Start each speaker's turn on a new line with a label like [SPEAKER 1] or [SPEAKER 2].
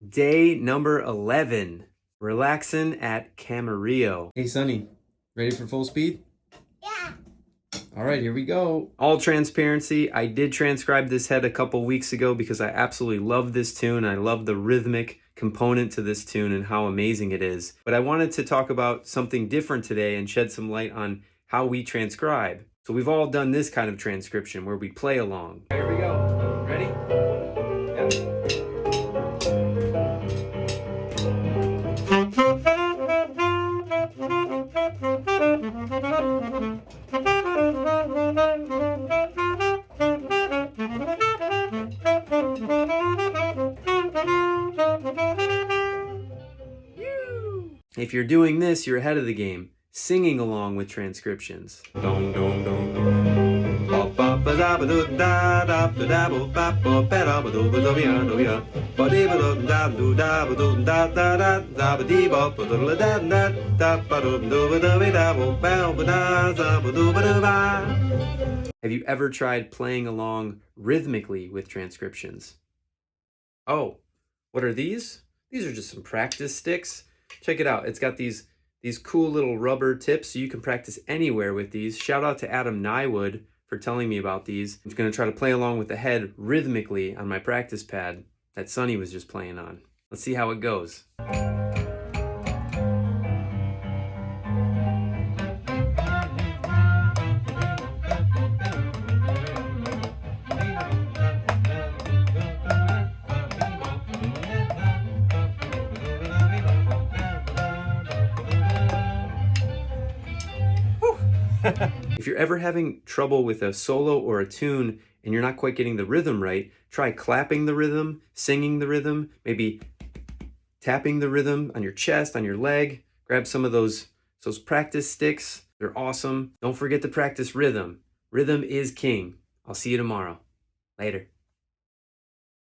[SPEAKER 1] Day number 11, Relaxin at Camarillo. Hey, Sonny, ready for full speed?
[SPEAKER 2] Yeah.
[SPEAKER 1] All right, here we go. All transparency, I did transcribe this head a couple weeks ago because I absolutely love this tune. I love the rhythmic component to this tune and how amazing it is. But I wanted to talk about something different today and shed some light on how we transcribe. So we've all done this kind of transcription where we play along. Here we go. Ready? Yeah. If you're doing this, you're ahead of the game, singing along with transcriptions. Have you ever tried playing along rhythmically with transcriptions? Oh, what are these? These are just some practice sticks. Check it out. It's got these cool little rubber tips, so you can practice anywhere with these. Shout out to Adam Nywood for telling me about these. I'm going to try to play along with the head rhythmically on my practice pad that Sonny was just playing on. Let's see how it goes. If you're ever having trouble with a solo or a tune and you're not quite getting the rhythm right, try clapping the rhythm, singing the rhythm, maybe tapping the rhythm on your chest, on your leg. Grab some of those practice sticks. They're awesome. Don't forget to practice rhythm. Rhythm is king. I'll see you tomorrow. Later.